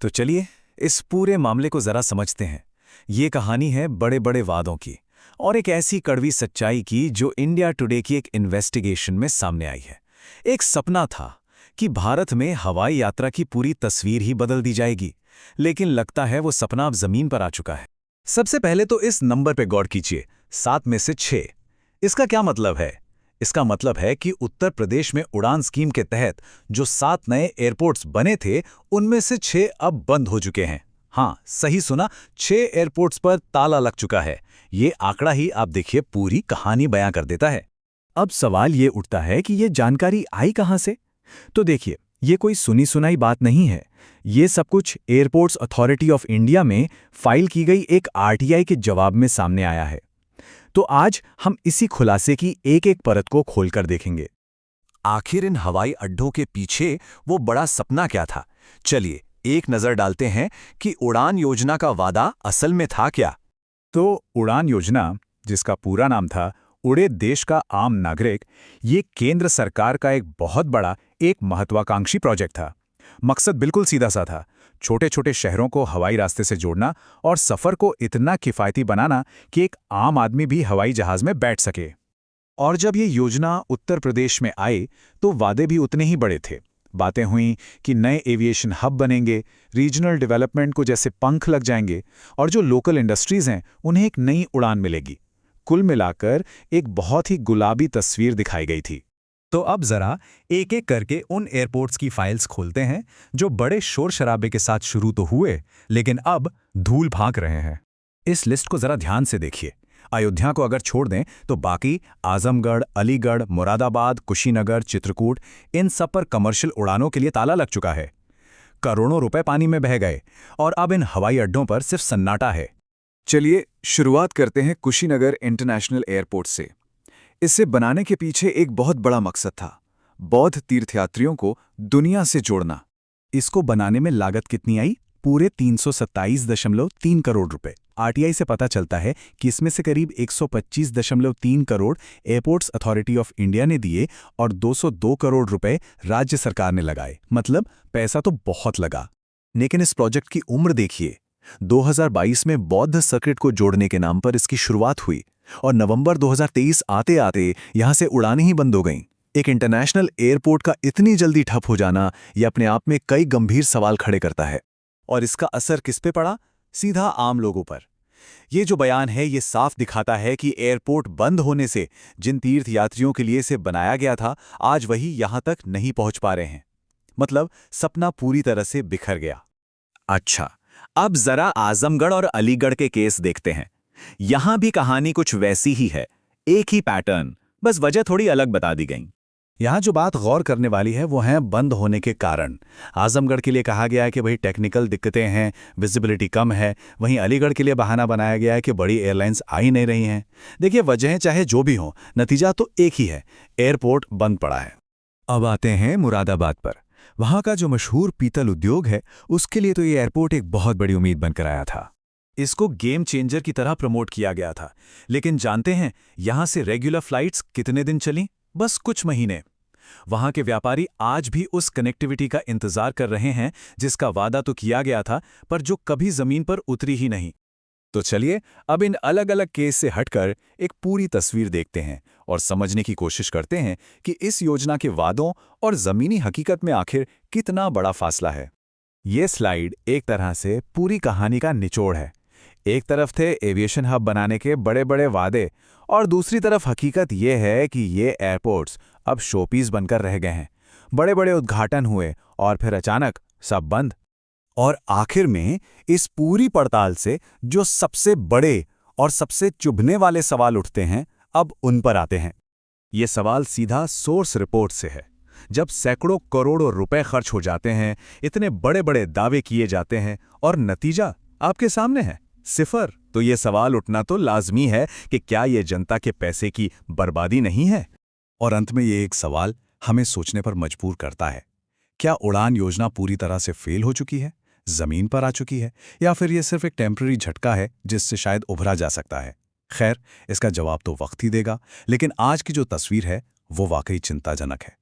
तो चलिए इस पूरे मामले को जरा समझते हैं। ये कहानी है बड़े बड़े वादों की और एक ऐसी कड़वी सच्चाई की जो इंडिया टुडे की एक इन्वेस्टिगेशन में सामने आई है। एक सपना था कि भारत में हवाई यात्रा की पूरी तस्वीर ही बदल दी जाएगी, लेकिन लगता है वो सपना अब जमीन पर आ चुका है। सबसे पहले तो इस नंबर पे गौर कीजिए, 7 में से 6। इसका क्या मतलब है? इसका मतलब है कि उत्तर प्रदेश में उड़ान स्कीम के तहत जो 7 नए एयरपोर्ट्स बने थे, उनमें से 6 अब बंद हो चुके हैं। हाँ, सही सुना, 6 एयरपोर्ट्स पर ताला लग चुका है। ये आंकड़ा ही आप देखिए पूरी कहानी बयां कर देता है। अब सवाल ये उठता है कि ये जानकारी आई कहां से? तो देखिए, ये कोई सुनी सुनाई बात नहीं है। ये सब कुछ एयरपोर्ट्स अथॉरिटी ऑफ इंडिया में फाइल की गई एक आरटीआई के जवाब में सामने आया है। तो आज हम इसी खुलासे की एक एक परत को खोलकर देखेंगे। आखिर इन हवाई अड्डों के पीछे वो बड़ा सपना क्या था? चलिए एक नजर डालते हैं कि उड़ान योजना का वादा असल में था क्या। तो उड़ान योजना, जिसका पूरा नाम था उड़े देश का आम नागरिक, ये केंद्र सरकार का एक बहुत बड़ा, एक महत्वाकांक्षी प्रोजेक्ट था। मकसद बिल्कुल सीधा सा था, छोटे छोटे शहरों को हवाई रास्ते से जोड़ना और सफर को इतना किफायती बनाना कि एक आम आदमी भी हवाई जहाज में बैठ सके। और जब ये योजना उत्तर प्रदेश में आई तो वादे भी उतने ही बड़े थे। बातें हुई कि नए एविएशन हब बनेंगे, रीजनल डेवलपमेंट को जैसे पंख लग जाएंगे और जो लोकल इंडस्ट्रीज हैं उन्हें एक नई उड़ान मिलेगी। कुल मिलाकर एक बहुत ही गुलाबी तस्वीर दिखाई गई थी। तो अब जरा एक एक करके उन एयरपोर्ट्स की फाइल्स खोलते हैं जो बड़े शोर शराबे के साथ शुरू तो हुए, लेकिन अब धूल भाग रहे हैं। इस लिस्ट को जरा ध्यान से देखिए। अयोध्या को अगर छोड़ दें तो बाकी आजमगढ़, अलीगढ़, मुरादाबाद, कुशीनगर, चित्रकूट, इन सब पर कमर्शियल उड़ानों के लिए ताला लग चुका है। करोड़ों रुपए पानी में बह गए और अब इन हवाई अड्डों पर सिर्फ सन्नाटा है। चलिए शुरुआत करते हैं कुशीनगर इंटरनेशनल एयरपोर्ट से। इसे बनाने के पीछे एक बहुत बड़ा मकसद था, बौद्ध तीर्थयात्रियों को दुनिया से जोड़ना। इसको बनाने में लागत कितनी आई? पूरे 327.3 करोड़ रुपए। आरटीआई से पता चलता है कि इसमें से करीब 125.3 crore airports authority of India ने दिए और 202 करोड़ रुपए राज्य सरकार ने लगाए। मतलब पैसा तो बहुत लगा। लेकिन इस प्रोजेक्ट की उम्र देखिए, 2022 में बौद्ध सर्किट को जोड़ने के नाम पर इसकी शुरुआत हुई और नवंबर 2023 आते आते यहां से उड़ानें ही बंद हो गईं। एक इंटरनेशनल एयरपोर्ट का इतनी जल्दी ठप हो जाना यह अपने आप में कई गंभीर सवाल खड़े करता है। और इसका असर किस पे पड़ा? सीधा आम लोगों पर। ये जो बयान है ये साफ दिखाता है कि एयरपोर्ट बंद होने से जिन तीर्थयात्रियों के लिए इसे बनाया गया था, आज वही यहां तक नहीं पहुंच पा रहे हैं। मतलब सपना पूरी तरह से बिखर गया। अच्छा, अब जरा आजमगढ़ और अलीगढ़ के केस देखते हैं। यहां भी कहानी कुछ वैसी ही है, एक ही पैटर्न, बस वजह थोड़ी अलग बता दी गई। यहां जो बात गौर करने वाली है वो है बंद होने के कारण। आजमगढ़ के लिए कहा गया है कि भाई टेक्निकल दिक्कतें हैं, विजिबिलिटी कम है। वहीं अलीगढ़ के लिए बहाना बनाया गया है कि बड़ी एयरलाइंस आ ही नहीं रही हैं। देखिए, वजहें चाहे जो भी हों, नतीजा तो एक ही है, एयरपोर्ट बंद पड़ा है। अब आते हैं मुरादाबाद पर। वहां का जो मशहूर पीतल उद्योग है, उसके लिए तो ये एयरपोर्ट एक बहुत बड़ी उम्मीद बनकर आया था। इसको गेम चेंजर की तरह प्रमोट किया गया था। लेकिन जानते हैं यहां से रेगुलर फ्लाइट्स कितने दिन चलीं? बस कुछ महीने। वहां के व्यापारी आज भी उस कनेक्टिविटी का इंतजार कर रहे हैं जिसका वादा तो किया गया था, पर जो कभी जमीन पर उतरी ही नहीं। तो चलिए अब इन अलग अलग केस से हटकर एक पूरी तस्वीर देखते हैं और समझने की कोशिश करते हैं कि इस योजना के वादों और जमीनी हकीकत में आखिर कितना बड़ा फासला है। ये स्लाइड एक तरह से पूरी कहानी का निचोड़ है। एक तरफ थे एविएशन हब बनाने के बड़े बड़े वादे और दूसरी तरफ हकीकत यह है कि ये एयरपोर्ट्स अब शोपीस बनकर रह गए हैं। बड़े बड़े उद्घाटन हुए और फिर अचानक सब बंद। और आखिर में इस पूरी पड़ताल से जो सबसे बड़े और सबसे चुभने वाले सवाल उठते हैं, अब उन पर आते हैं। ये सवाल सीधा सोर्स रिपोर्ट से है। जब सैकड़ों करोड़ों रुपए खर्च हो जाते हैं, इतने बड़े बड़े दावे किए जाते हैं और नतीजा आपके सामने है, सिफर, तो ये सवाल उठना तो लाजमी है कि क्या ये जनता के पैसे की बर्बादी नहीं है? और अंत में ये एक सवाल हमें सोचने पर मजबूर करता है, क्या उड़ान योजना पूरी तरह से फेल हो चुकी है, जमीन पर आ चुकी है, या फिर यह सिर्फ एक टेम्पररी झटका है जिससे शायद उभरा जा सकता है? खैर, इसका जवाब तो वक्त ही देगा, लेकिन आज की जो तस्वीर है वो वाकई चिंताजनक है।